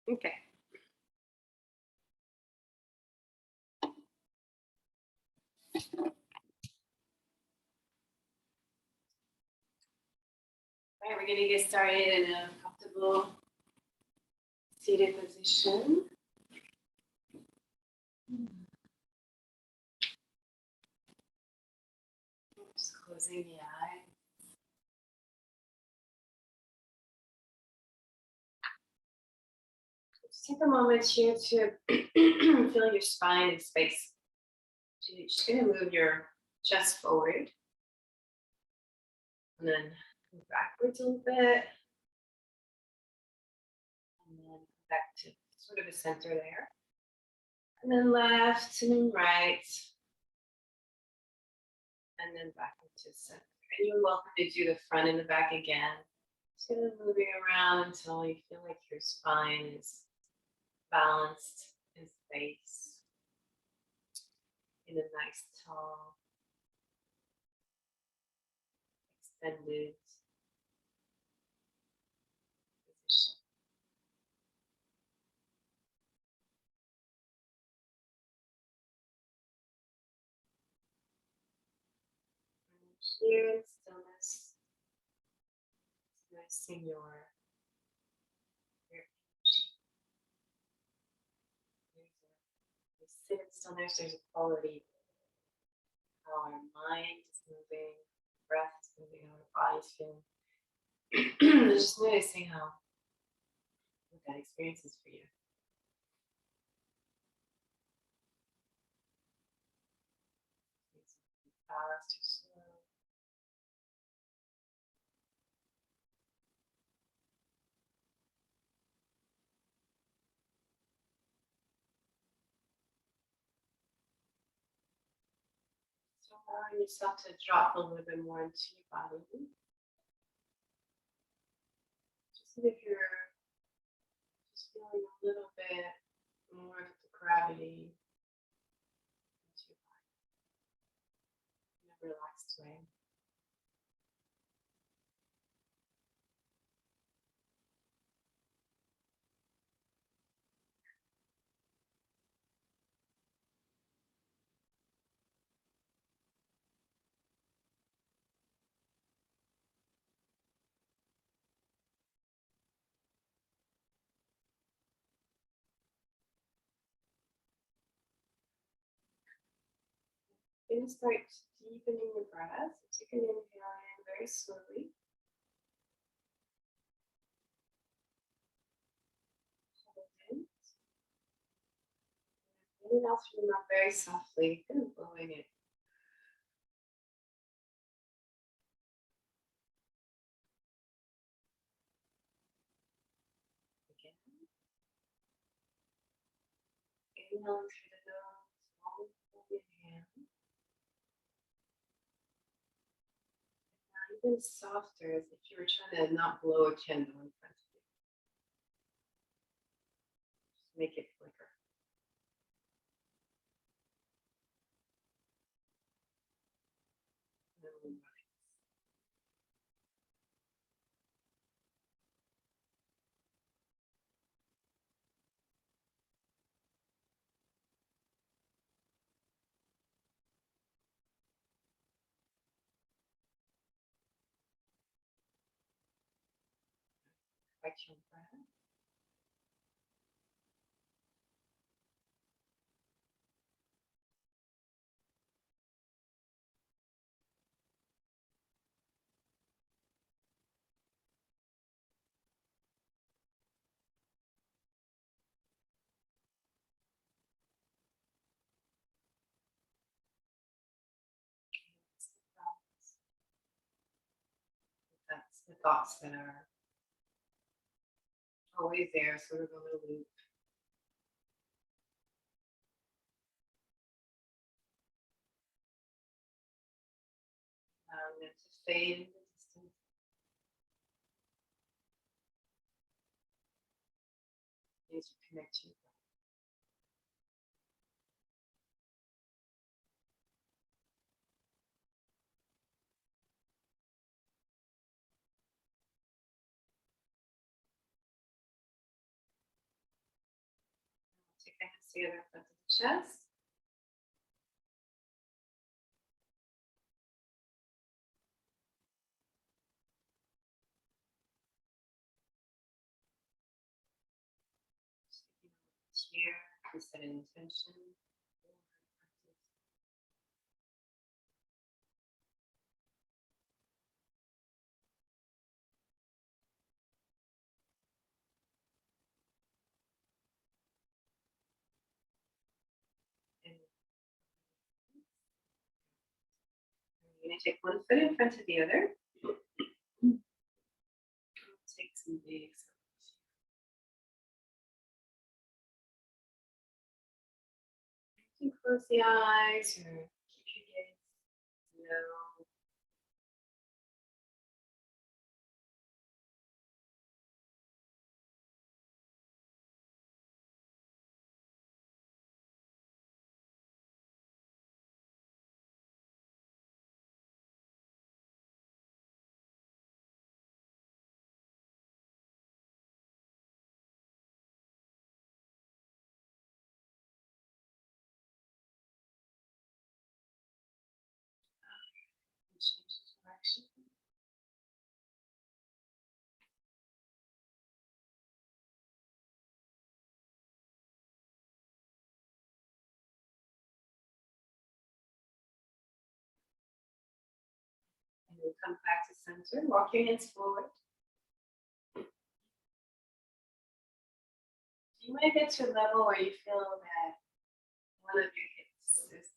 Okay. All right, we're going to get started in a comfortable seated position. Just closing the eye. Just take a moment here to feel your spine and space. So you're just going to move your chest forward and then move backwards a little bit. And then back to sort of the center there. And then left and then right. And then back into center. And you're welcome to do the front and the back again. Just gonna moving around until you feel like your spine is balanced in space in a nice tall, extended position. And here in stillness, noticing your energy. You sit in stillness, there's a quality how our mind is moving, breath is moving, how our body's feeling. Just noticing how what that experience is for you. Fast or slow. So allowing yourself to drop a little bit more into your body. Just as if you're just feeling a little bit more of the gravity into your body in a relaxed way. You're going to start deepening your breath. So take an inhale in very slowly. Hold in. And out through the mouth very softly, kind of blowing it. Again. Inhaling through the nose, long inhale. Now even softer, as if you were trying to not blow a candle in front of you. Just make it flicker. Catch your breath. That's the thoughts that are always there, sort of on a loop. Allowing them to fade in the distance. As you connect to your breath. the hands together in front of the chest. Here, we set an intention. You're going to take one foot in front of the other. Take some big circles. You can close the eyes or keep your gaze low. Change the direction. And then come back to center. Walk your hands forward. You might get to a level where you feel that one of your hips is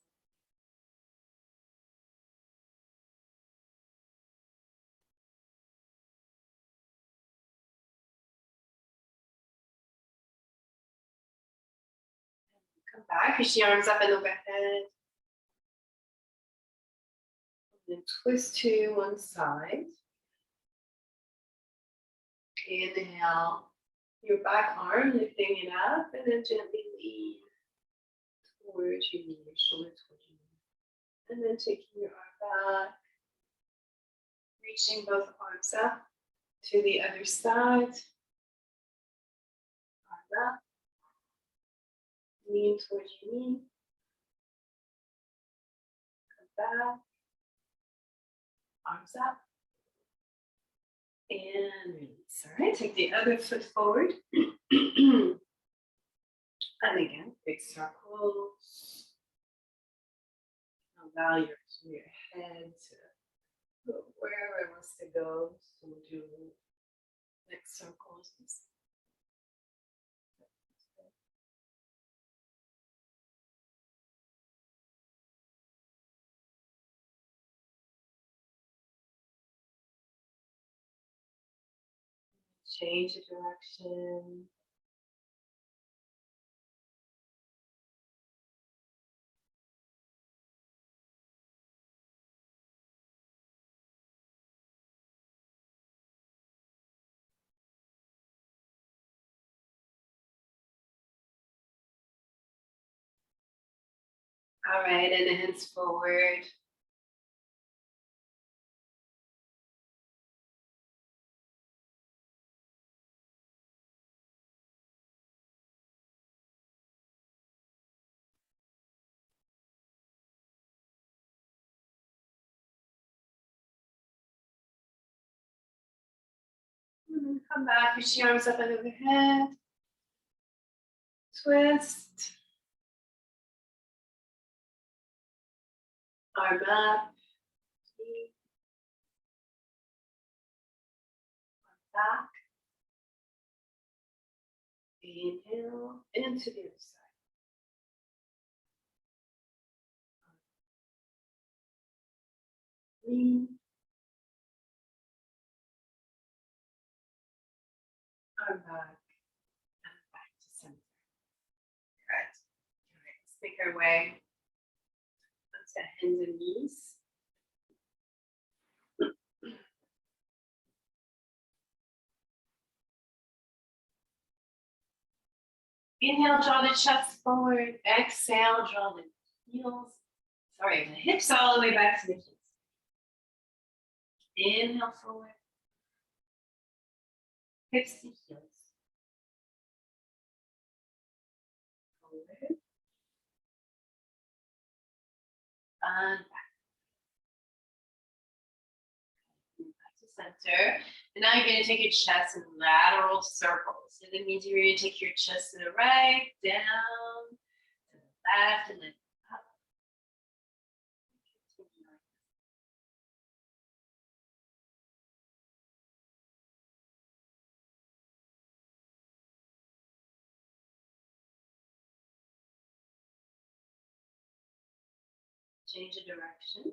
come back, push the arms up and overhead. And then twist to one side. Inhale your back arm, lifting it up, and then gently lean towards your knee, your shoulder towards your knee. And then taking your arm back, reaching both arms up to the other side. Arm up. Lean towards your knee. Come back. Arms up. And release. All right, take the other foot forward. And again, big circle. Allow your head to go wherever it wants to go. So we'll do next circles. Change the direction. All right, and the hands forward. And then come back, push your arms up and overhead. Twist. Arm up. Back. Inhale, and into the other side. Lean. Arm back. And back to center. Good. All right, let's make our way onto hands and knees. Inhale, draw the chest forward. Exhale, draw the the hips all the way back to the heels. Inhale forward. Hips to heels. and back to center. And now you're going to take your chest in lateral circles. So that means you're going to take your chest to the right, down, to the left, and then up. Change the direction.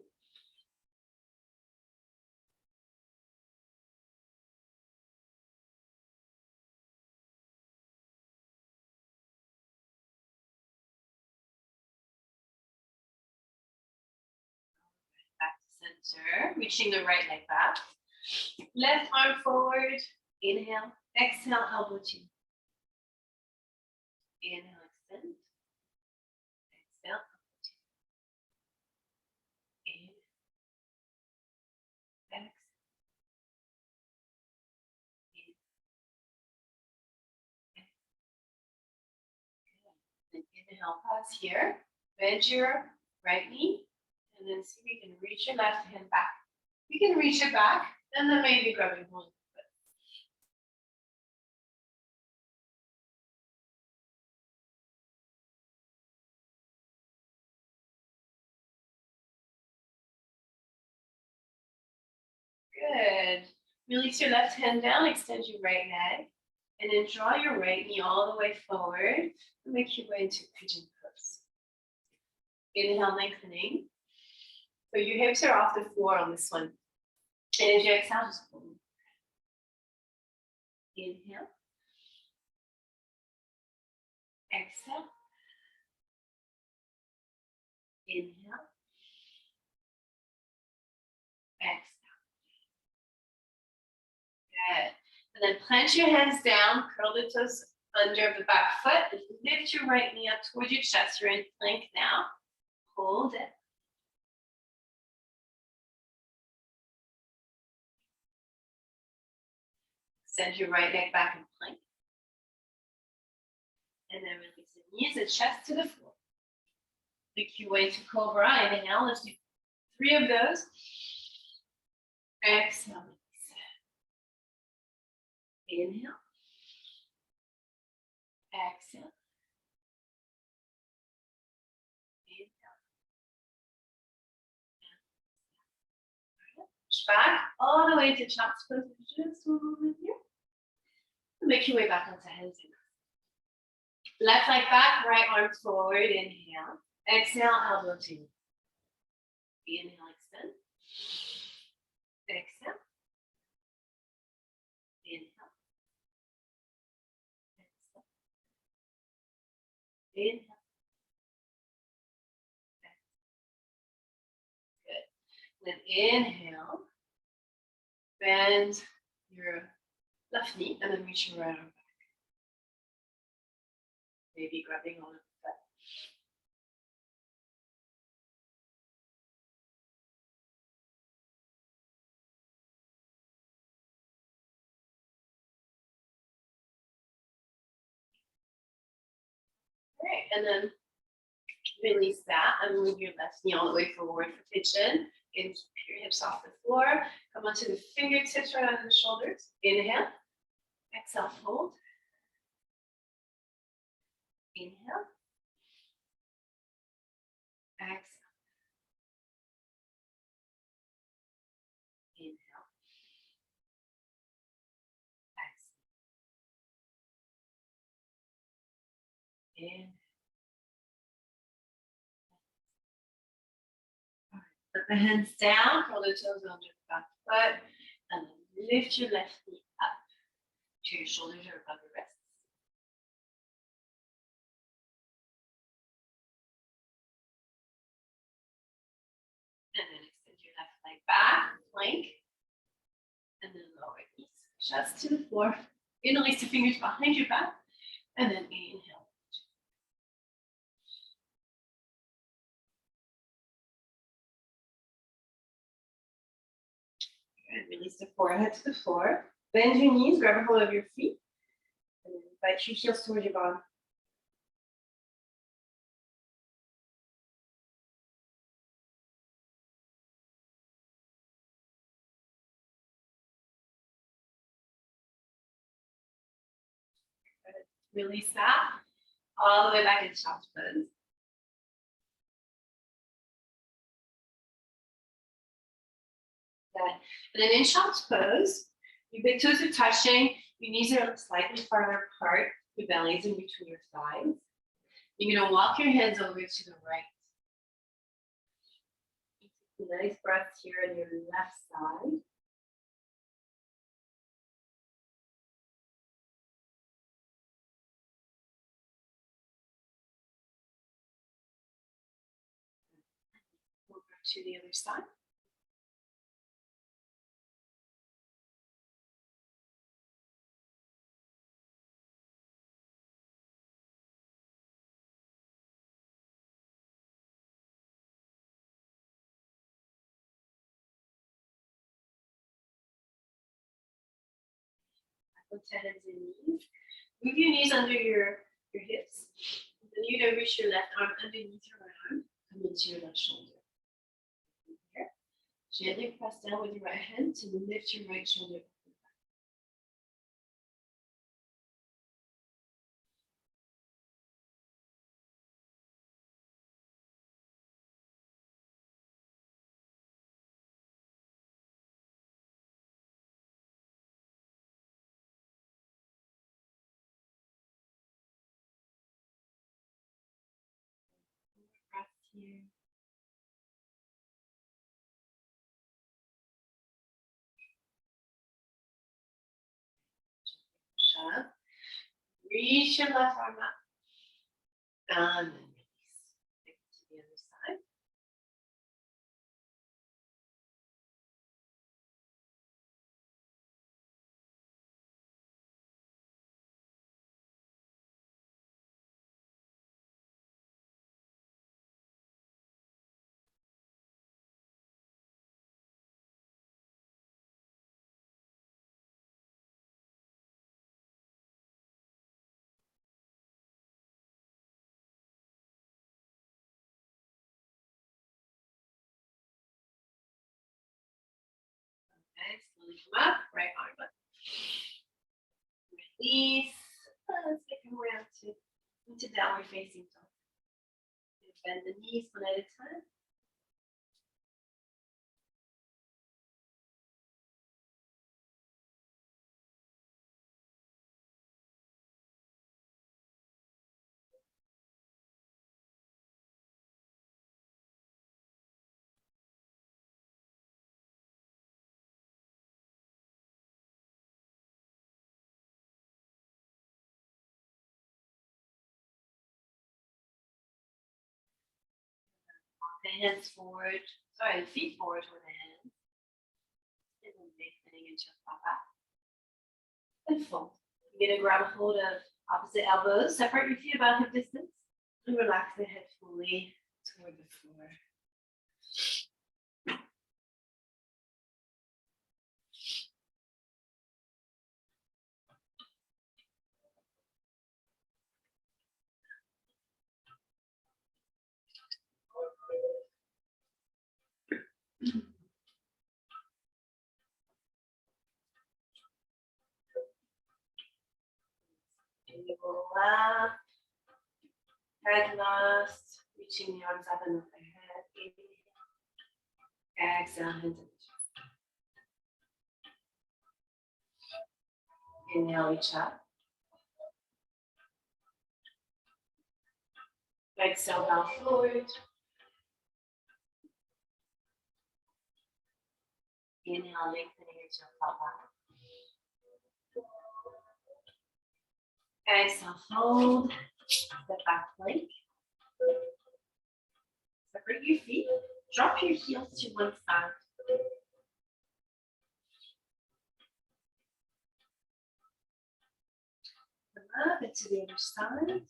Back to center, reaching the right leg back. Left arm forward. Inhale. Exhale, elbow to. Inhale, extend. Exhale, elbow to. Inhale. Exhale. Then inhale, pause here. Bend your right knee. And then see if you can reach your left hand back. You can reach it back, and then maybe grab your one foot. Good. Release your left hand down, extend your right leg, and then draw your right knee all the way forward and make your way into pigeon pose. Inhale, lengthening. So your hips are off the floor on this one. And as you exhale, just pull. Inhale. Exhale. Inhale. Exhale. Good. And then plant your hands down, curl the toes under the back foot, and lift your right knee up towards your chest. You're in plank now. Hold it. Send your right leg back in plank. And then release the knees and chest to the floor. Make your way to Cobra. Inhale. Let's do 3 of those. Exhale. Inhale. Exhale. Inhale. Push back all the way to child's pose. Just a moment here. Make your way back onto hands and knees. Left leg back, right arm forward. Inhale. Exhale, elbow to knee. Inhale, extend. Exhale. Inhale. Exhale. Inhale. Good. Then inhale. Bend your left knee and then reach your right arm back. Maybe grabbing on the foot. Great, and then release that and move your left knee all the way forward for pigeon. Keep your hips off the floor. Come onto the fingertips right under the shoulders. Inhale. Exhale, fold. Inhale. Exhale. Inhale. Exhale. Inhale. Put the hands down, curl the toes under the back foot, and then lift your left knee up to your shoulders or above your wrists. And then extend your left leg back, plank, and then lower knees, chest to the floor. Interlace the fingers behind your back, and then inhale. And release the forehead to the floor. Bend your knees, grab a hold of your feet, and then invite your heels towards your bottom. Release that. All the way back into child's pose. Good. And then in child's pose, your big toes are touching, your knees are slightly farther apart, your belly is in between your thighs. You're gonna walk your hands over to the right. Nice breath here on your left side. Over to the other side. Put your hands and knees. Move your knees under your hips. Then you're gonna reach your left arm underneath your right arm. Come into your left shoulder. Here. Gently press down with your right hand to lift your right shoulder. Breath here. Push up. Reach your left arm up. And then release. Take it to the other side. Okay, slowly come up, right arm up. Release. Let's make our way out into downward facing dog. Bend the knees one at a time. The hands forward, sorry, the feet forward with the hands. And then lengthening into a flat back. And fold. You're gonna grab a hold of opposite elbows, separate your feet about hip distance, and relax the head fully toward the floor. And you roll up, head lost, reaching the arms up and over the head. Exhale, hands up. Inhale, reach up. Exhale, bow forward. Inhale, lengthening into a flat back. Exhale, fold. Step back plank. Separate your feet. Drop your heels to one side. Come up into the other side. And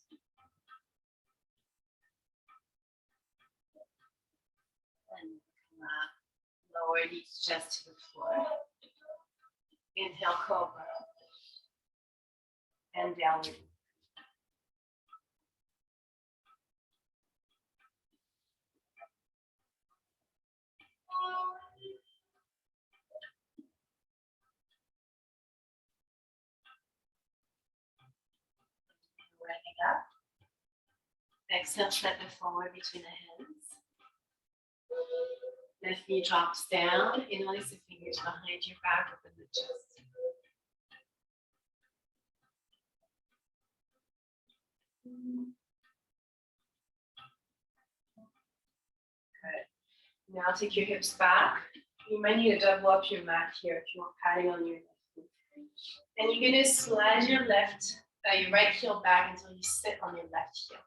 come up. Lower knees just to the floor. Inhale, cobra. And downward. Exhale, step it forward between the hands. Left knee drops down. Interlace the fingers behind your back, open the chest. Good. Now take your hips back. You might need to double up your mat here if you want padding on your left foot. And you're going to slide your right heel back until you sit on your left heel.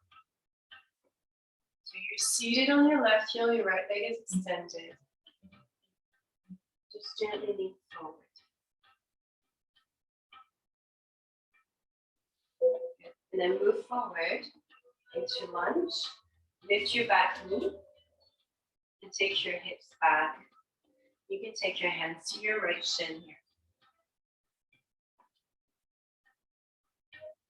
So you're seated on your left heel, your right leg is extended. Just gently lean forward. And then move forward into lunge. Lift your back knee and take your hips back. You can take your hands to your right shin here.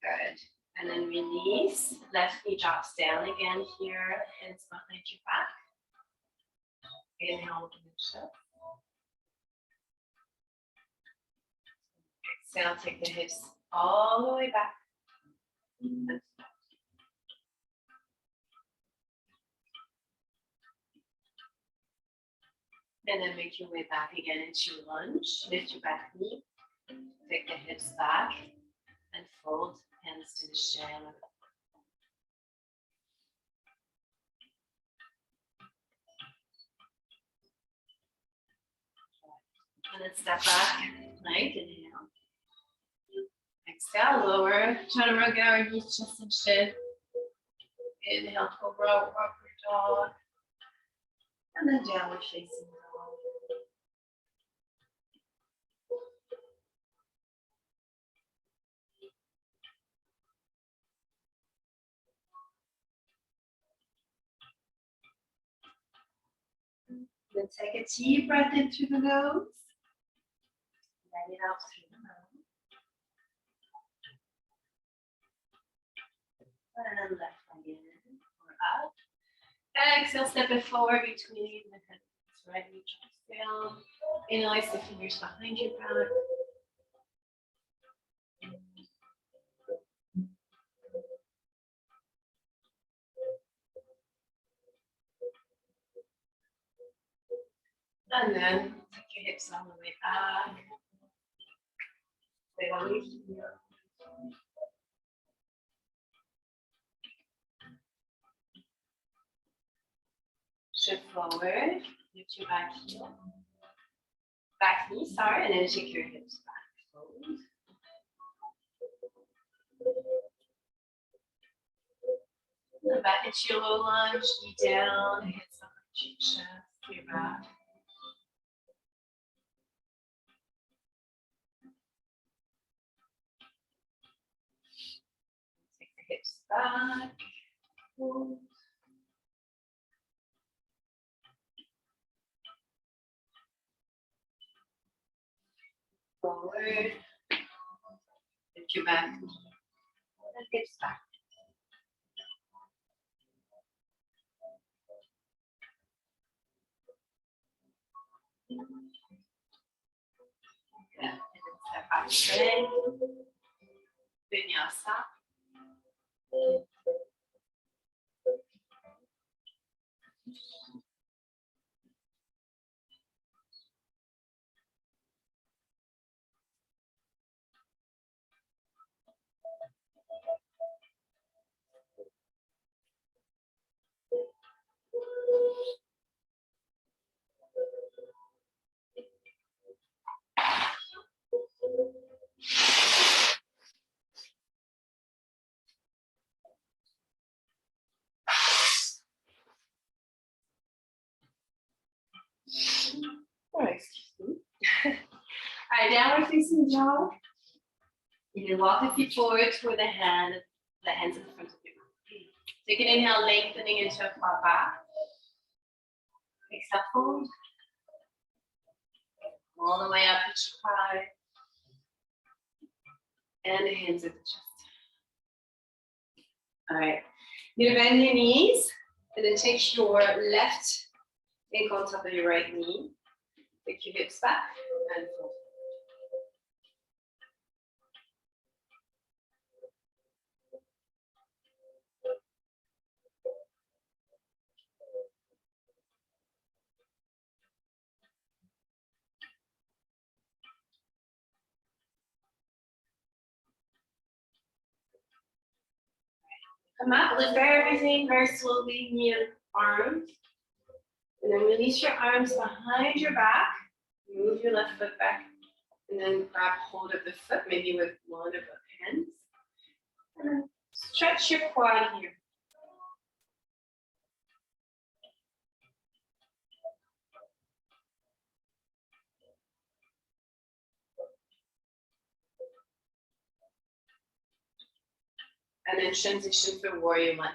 Good. And then release. Left knee drops down again here. Hands behind your back. Inhale, open the chest. Exhale, take the hips all the way back. And then make your way back again into lunge. Lift your back knee. Take the hips back and fold hands to the shin. And then step back, plank, inhale. Exhale, lower, chaturanga, our knees, chest, and shin. Inhale, cobra, upward dog. And then downward facing dog. Then take a deep breath in through the nose. Let it out through the mouth. And left leg in or up. Exhale, step it forward between the hips. Right knee drops down. Interlace the fingers behind your back. And then take your hips all the way back. Stay on your heel. Shift forward, lift your back heel. Back knee, sorry, and then take your hips back. Fold. Come back into your low lunge, knee down, hands behind your chest, your back. Take the hips back. Fold. Forward. Lift your back knee. And hips back. Yeah, and then step back straight. Vinyasa. Oh, excuse me. All right, downward facing dog. You can walk the feet forward toward the hands in front of you. Take an inhale, lengthening into a far back. Exhale, fold. All the way up each thigh. And the hands at the chest. All right. You're gonna bend your knees and then take your left ankle on top of your right knee. Take your hips back and fold. Come up, lift everything very slowly, knee and arms. And then release your arms behind your back. Move your left foot back. And then grab hold of the foot, maybe with one of both hands. And then stretch your quad here. And then transition to warrior one.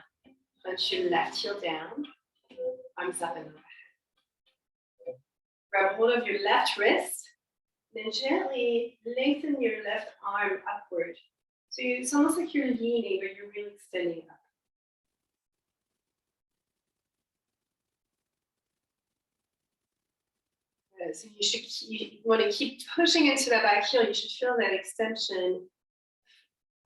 Punch your left heel down, arms up and overhead. Grab hold of your left wrist, then gently lengthen your left arm upward. So it's almost like you're leaning, but you're really extending up. Good. So you want to keep pushing into that back heel. You should feel that extension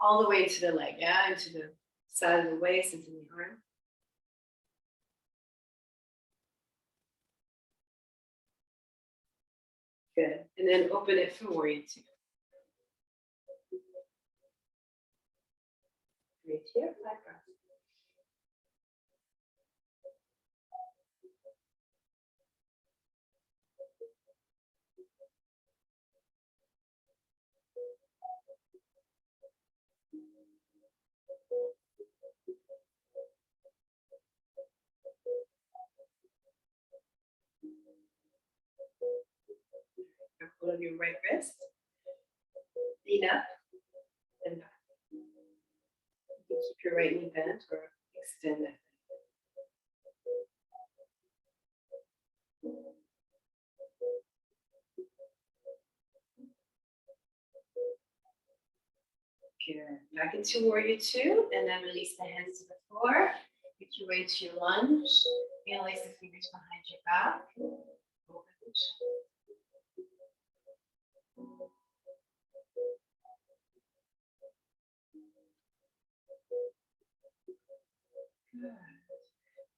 all the way to the leg, yeah, into the side of the waist, into the arm. Good. And then open it for warrior two. Right here, 5 breaths. Hold of your right wrist. Lean up and back. You can keep your right knee bent or extend it. Good. Back into warrior two, and then release the hands to the floor. Make your way to your lunge. Interlace the fingers behind your back. Open the chest. Good.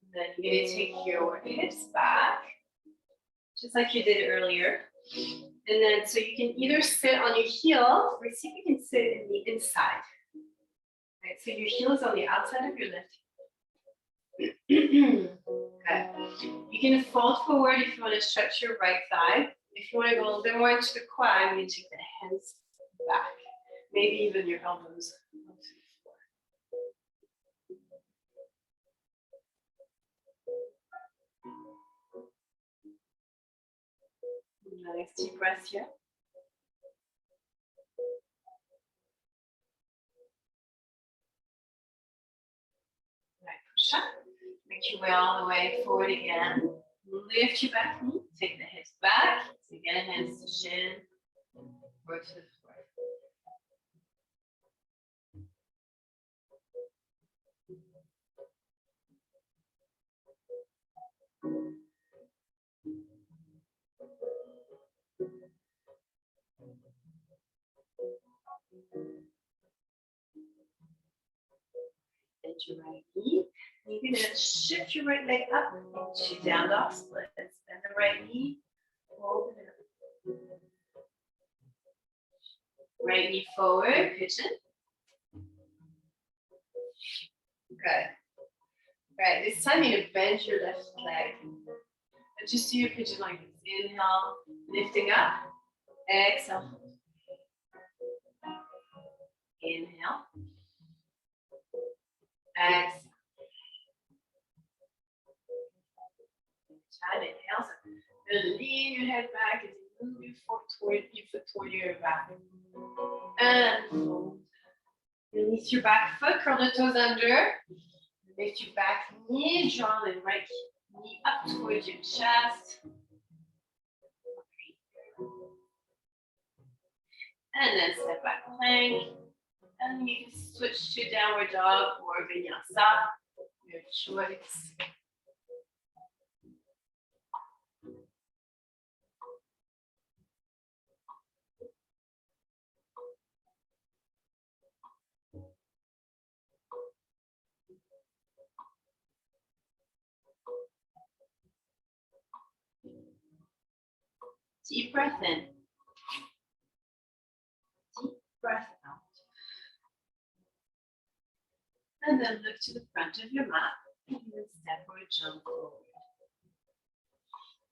And then you're going to take your hips back, just like you did earlier. And then, so you can either sit on your heel, or see if you can sit in the inside. Right, so your heel is on the outside of your left heel. Okay. You can fold forward if you want to stretch your right thigh. If you want to go a little bit more into the quad, I'm going to take the hands back. Maybe even your elbows onto the floor. Nice deep breath here. Right, push up. Make your way all the way forward again. Lift your back knee. Take the hips back. So again, hands to shin. Or to the floor. Bend your right knee. You're going to shift your right leg up into down dog splits. Bend the right knee. Open it up. Right knee forward, pigeon. Good. Right, this time you're going to bend your left leg. And just do your pigeon like this. Inhale, lifting up. Exhale. Inhale. Exhale. Time inhale. So lean your head back as you move your foot toward your back. And fold. Release your back foot, curl the toes under. Lift your back knee, draw the right knee up towards your chest. And then step back plank. And you can switch to downward dog or vinyasa, your choice. Deep breath in. Deep breath out. And then look to the front of your mat. And then step or jump forward.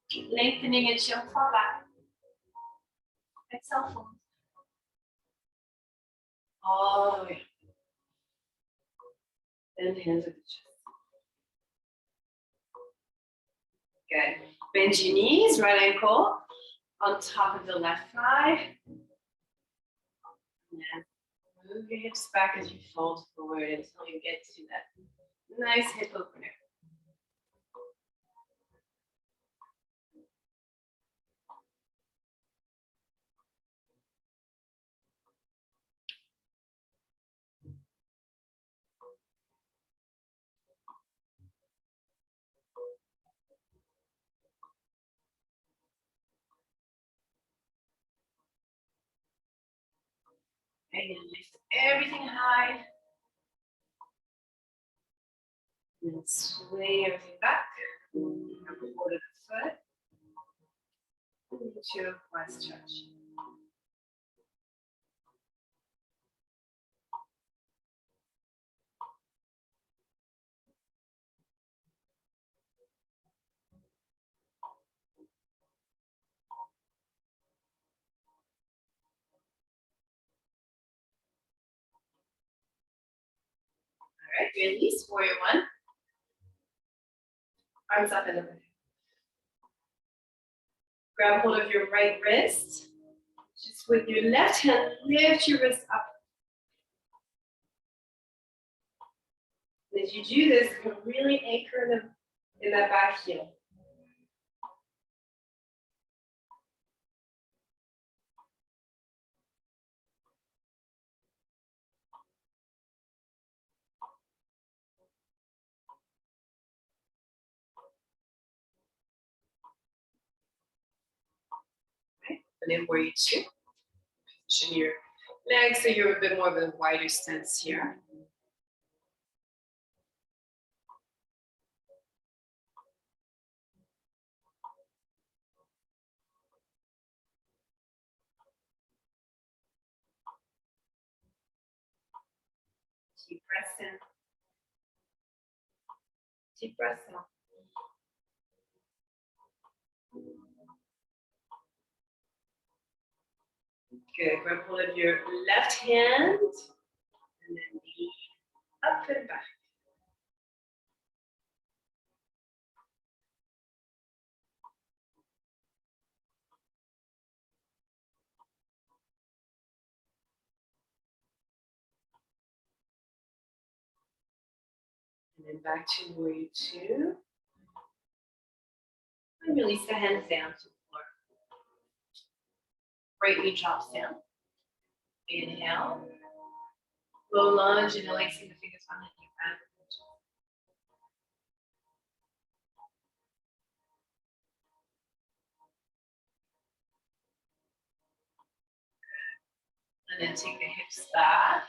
Keep lengthening and shield fall back. Exhale, fold. All the way. Bend hands at the chest. Good. Bend your knees, right ankle on top of the left thigh. And then move your hips back as you fold forward until you get to that nice hip opener. And then lift everything high. And then swing everything back. Remember, hold of the foot. Into a quad stretch. All right, release, warrior one. Arms up and over. Grab hold of your right wrist. Just with your left hand, lift your wrist up. And as you do this, you can really anchor in that back heel. Okay. And then warrior two. Position your legs so you're a bit more of a wider stance here. Deep breaths in. Deep breaths out. Good. Grab hold of your left hand and then lean up and back. And then back to warrior two. And release the hands down to the floor. Right knee drops down. Inhale. Low lunge and releasing the fingers on the knee pad. And then take the hips back.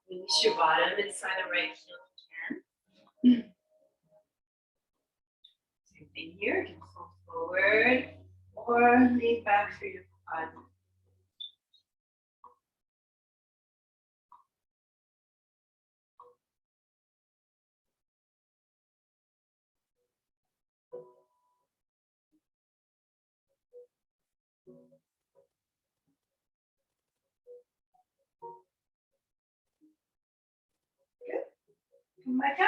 Release your bottom inside the right heel if you can. Same thing here. You can fold forward or lean back for your quad. Good. Come back up.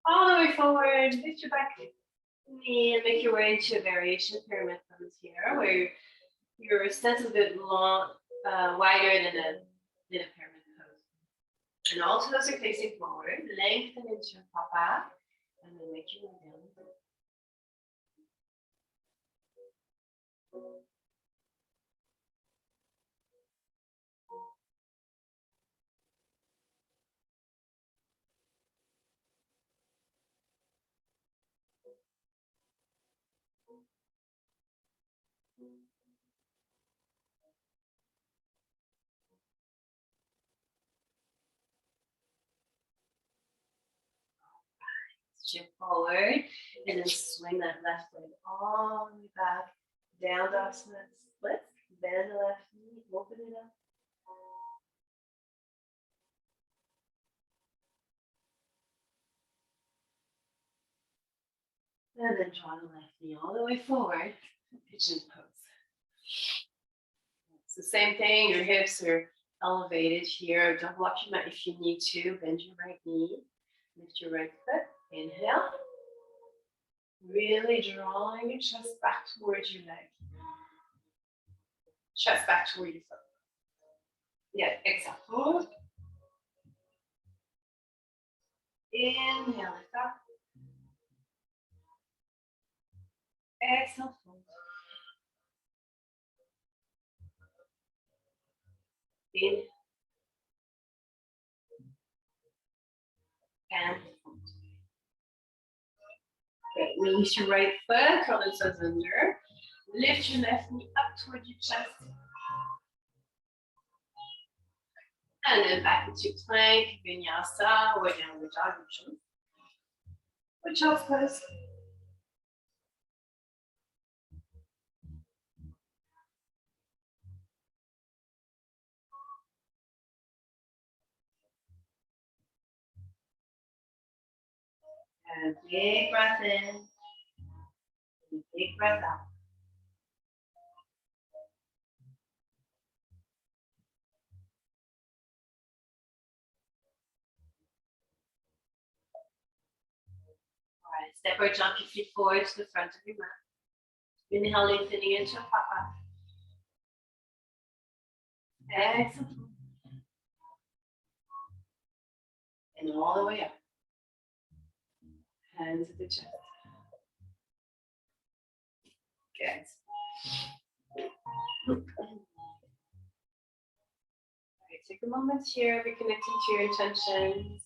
All the way forward. Lift your back knee and make your way into a variation pyramid pose here, where your stance is a bit long, wider than a pyramid pose. And all toes are facing forward. Lengthen into your pop back, and then make your way down. Shift forward, and then swing that left leg all the way back. Down dog split. Bend the left knee, open it up. And then draw the left knee all the way forward, pigeon pose. It's the same thing, your hips are elevated here. Don't block your mat if you need to. Bend your right knee, lift your right foot, inhale. Really drawing your chest back towards your leg. Chest back toward your foot. Yeah, exhale, hold. Inhale, lift up. Exhale, fold. Inhale. And fold. Good. Release your right foot, curl the toes under. Lift your left knee up towards your chest. And then back into plank, vinyasa, or downward dog, or child's pose. And big breath in, and big breath out. All right, step or jump your feet forward to the front of your mat. Inhale, lengthening into a papa. Exhale. And all the way up. Hands at the chest. Good. All right, take a moment here, reconnecting to your intentions.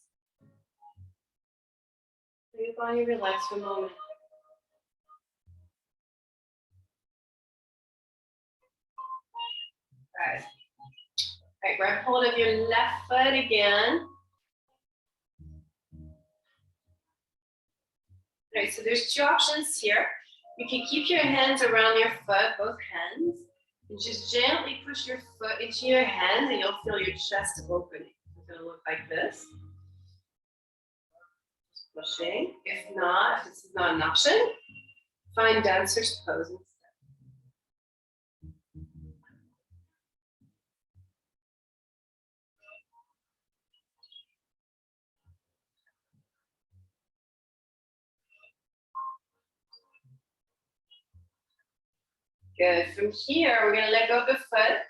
Let your body relax for a moment. All right, grab hold of your left foot again. All right, so there's two options here. You can keep your hands around your foot, both hands, and just gently push your foot into your hands, and you'll feel your chest opening. It's gonna look like this. Just pushing. If not, if this is not an option, find dancer's pose instead. Good. From here, we're going to let go of the foot.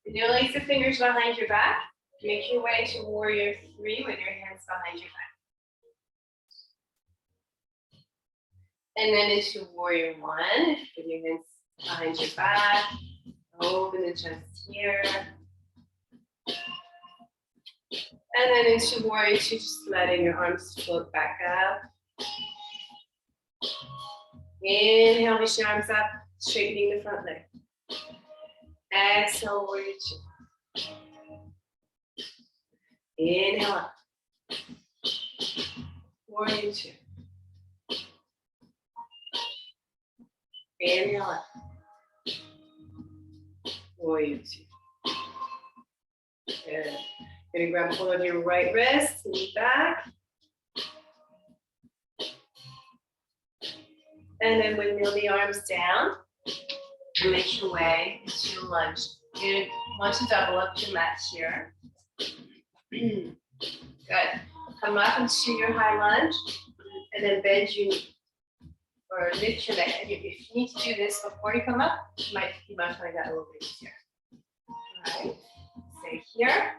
Interlace the fingers behind your back. Make your way to warrior 3 with your hands behind your back. And then into warrior 1 with your hands behind your back. Open the chest here. And then into warrior 2, just letting your arms float back up. Inhale, reach your arms up, straightening the front leg. Exhale, warrior 2. Inhale up. Warrior 2. Inhale up. Warrior 2. Good. Gonna grab hold of your right wrist, lean back. And then windmill the arms down. And make your way into lunge. You want to double up your mat here. Good. Come up into your high lunge. And then bend your knee. Or lift your leg. And if you need to do this before you come up, you might find that a little bit easier. All right. Stay here.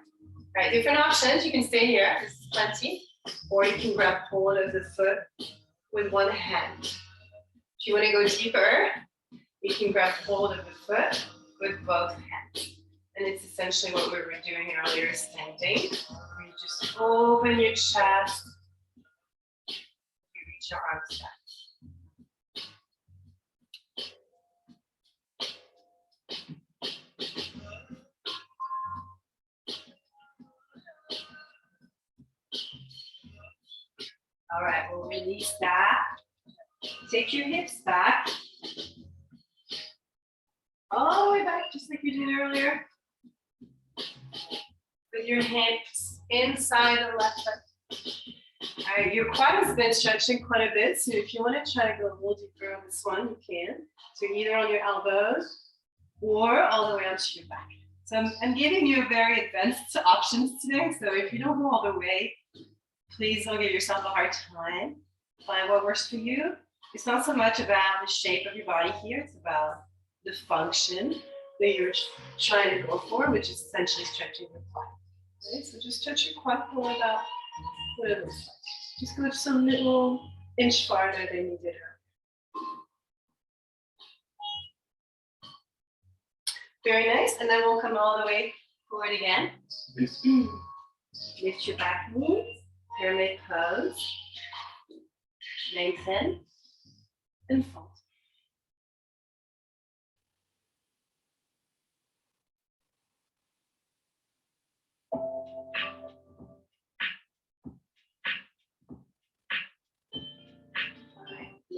All right, different options. You can stay here. This is plenty. Or you can grab hold of the foot with one hand. If you want to go deeper, you can grab hold of the foot with both hands. And it's essentially what we were doing earlier, standing. You just open your chest. You reach your arms back. All right, we'll release that. Take your hips back. All the way back, just like you did earlier. With your hips inside the left foot. All right, your quad has been stretching quite a bit, so if you want to try to go a little deeper on this one, you can. So either on your elbows or all the way onto your back. So I'm giving you very advanced options today, so if you don't go all the way, please don't give yourself a hard time. Find what works for you. It's not so much about the shape of your body here, it's about the function that you're trying to go for, which is essentially stretching your quad. Right? So just stretch your quad for about what it looks like. Just go just a little inch farther than you did earlier. Very nice, and then we'll come all the way forward again. Lift your back knees, pyramid pose, lengthen, and fold.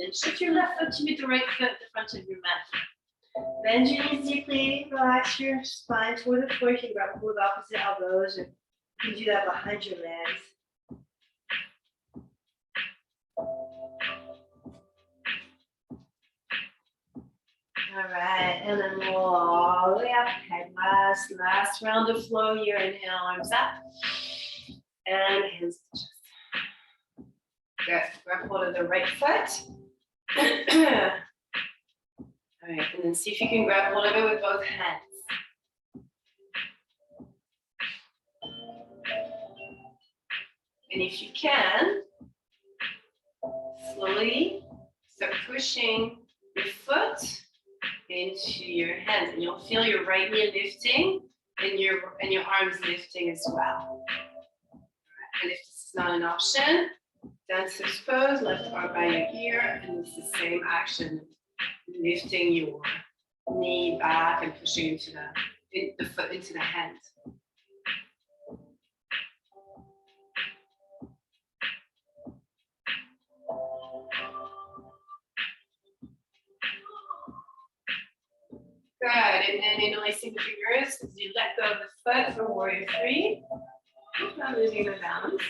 Then shift your left foot to meet the right foot at the front of your mat. Bend your knees deeply, relax your spine toward the floor. You can grab both opposite elbows, and you can do that behind your legs. All right, and then roll all the way up. Okay, last round of flow here. Inhale, arms up, and hands to chest. Good. Grab hold of the right foot. All right, and then see if you can grab hold of it with both hands. And if you can, slowly start pushing your foot into your hands, and you'll feel your right knee lifting and your arms lifting as well. And if this is not an option, dancer's pose, left arm by your ear, and it's the same action, lifting your knee back and pushing into the foot into the hand. Good, and then interlacing the fingers as you let go of the foot for warrior three. Not losing the balance.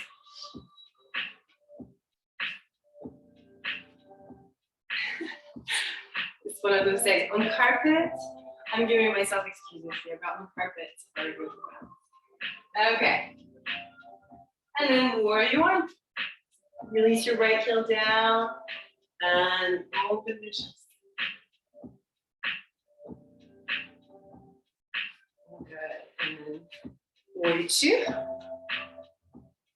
It's one of those days. On carpet, I'm giving myself excuses here, but on carpet, it's very good. Okay. And then warrior one. Release your right heel down and open the chest. Good. And then warrior two.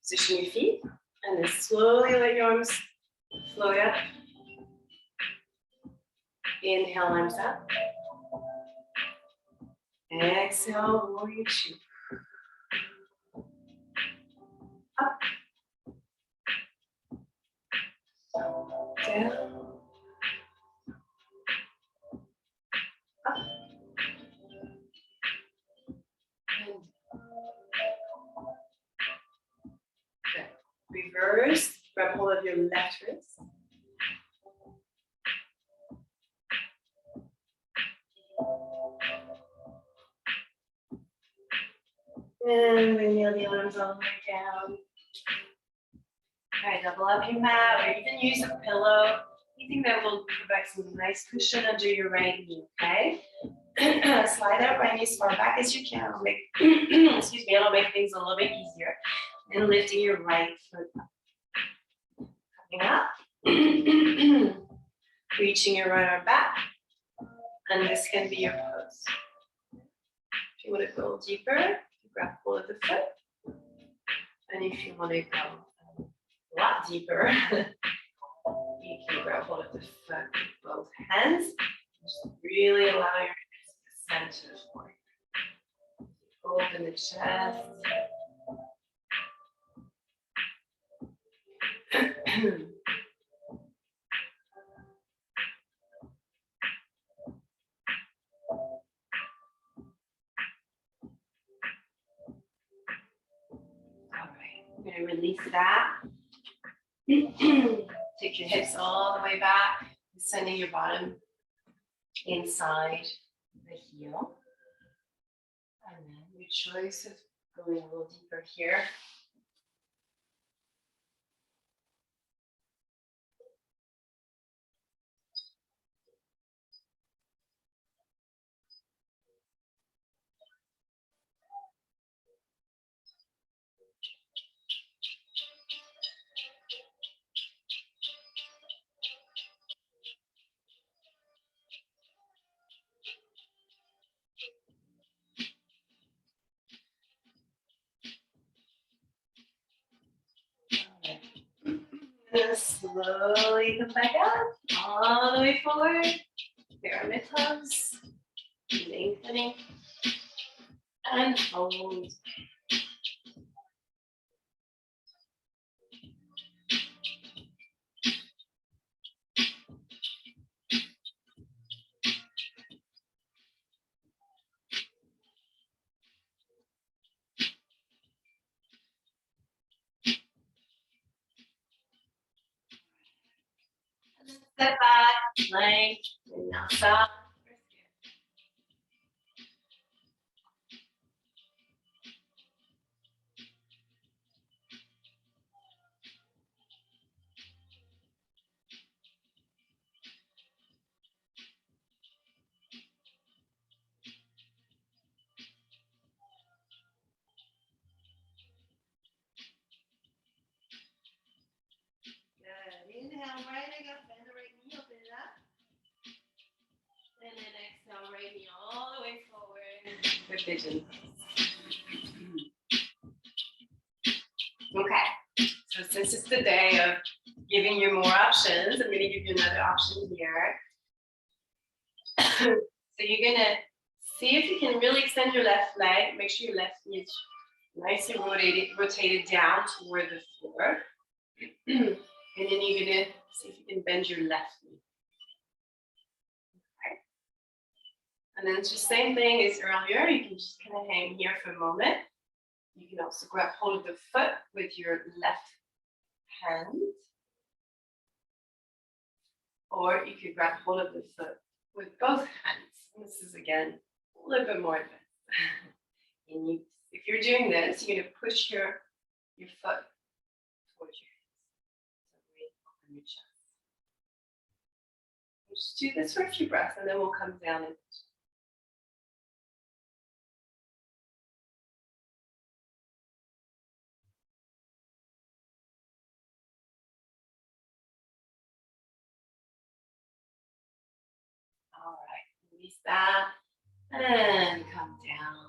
Position your feet. And then slowly let your arms float up. Inhale, arms up. Exhale, warrior two. Up. Down. Up. And good. Reverse. Grab hold of your left wrist. And bring the arms all the way down. All right, double up your mat, or even use a pillow. Anything that will provide some nice cushion under your right knee, okay? Slide that right knee as far back as you can. It'll make, excuse me, it'll make things a little bit easier. And lifting your right foot up. Coming up. Reaching your right arm back. And this can be your pose. If you want to go deeper, grab hold of the foot. And if you want to go a lot deeper, you can grab hold of the foot with both hands. Just really allow your hands to center for you. Open the chest. I'm going to release that. Take your hips all the way back, sending your bottom inside the heel. And then your choice of going a little deeper here. And slowly come back up, all the way forward. Pyramid pose. Lengthening. And hold. Step back, plank, vinyasa. Good. Inhale, right leg up, bend the right knee, open it up. And then exhale, right knee all the way forward. Good pigeon. Okay. So since it's the day of giving you more options, I'm going to give you another option here. So you're going to see if you can really extend your left leg. Make sure your left knee is nicely rotated down toward the floor. And then you're going to see if you can bend your left knee. Okay. And then it's just the same thing as earlier. You can just kind of hang here for a moment. You can also grab hold of the foot with your left hand. Or you could grab hold of the foot with both hands. And this is, again, a little bit more advanced. And you, if you're doing this, you're going to push your foot towards your hands. So really open your chest. We'll just do this for a few breaths, and then we'll come down and all right, release that and come down.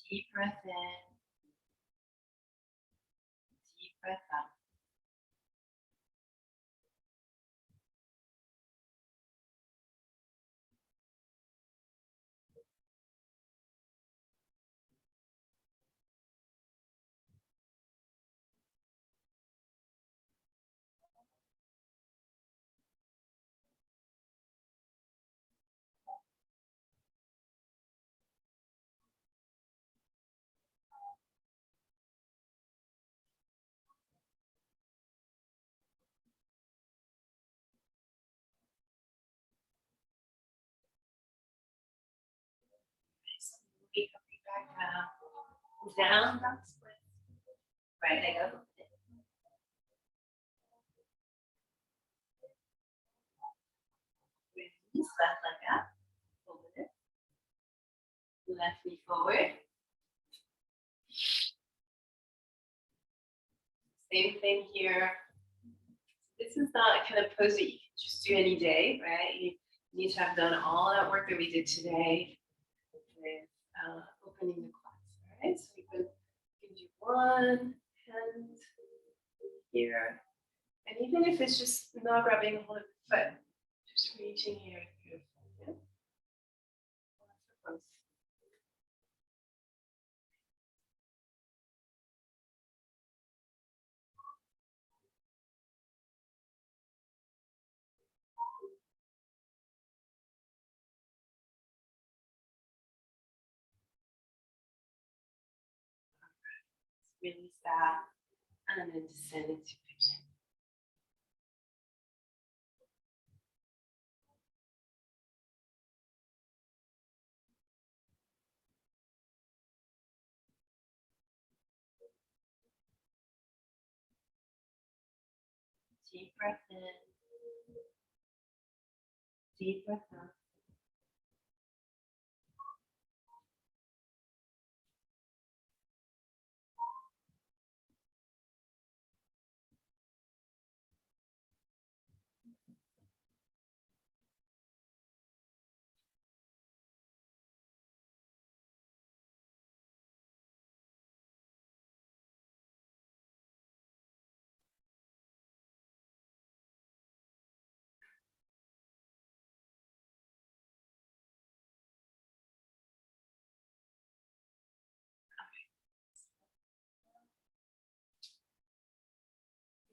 Deep breath in, deep breath out. Slowly coming back up. Down, down, split. Right leg up. Release, left leg up. Open it. Left knee forward. Same thing here. This is not a kind of pose that you can just do any day, right? You need to have done all that work that we did today with opening the class, right? So you can do one hand here. And even if it's just not grabbing a hold of the foot, just reaching here. Beautiful. Yeah? Close. Release that, and then descend into pigeon. Deep breath in, deep breath out.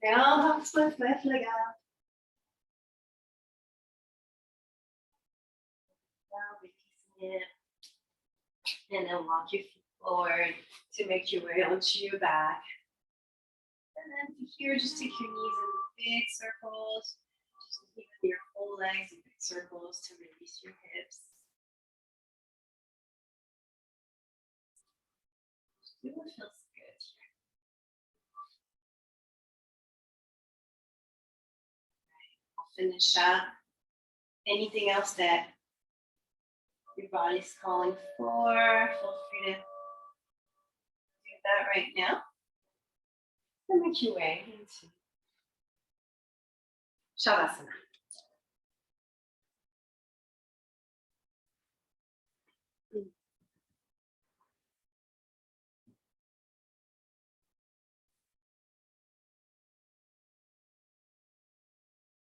Grand left leg out. Now releasing it. And then walk your feet forward to make your way onto your back. And then from here, just take your knees in big circles. Just keep your whole legs in big circles to release your hips. Just do what feels good here. I'll finish up. Anything else that your body's calling for, feel free to do that right now. And make your way into Shavasana.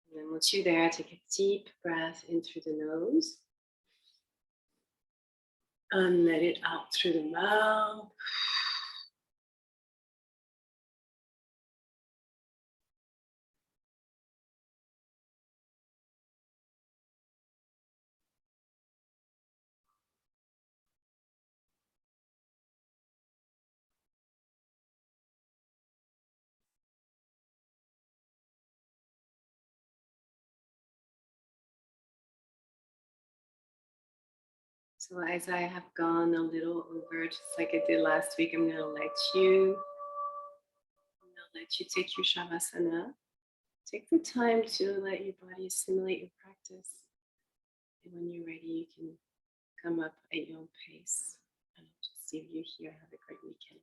And then once you're there, take a deep breath in through the nose. And let it out through the mouth. So as I have gone a little over, just like I did last week, I'm gonna let you take your Shavasana. Take the time to let your body assimilate your practice. And when you're ready, you can come up at your own pace. And I'll just see you here. Have a great weekend.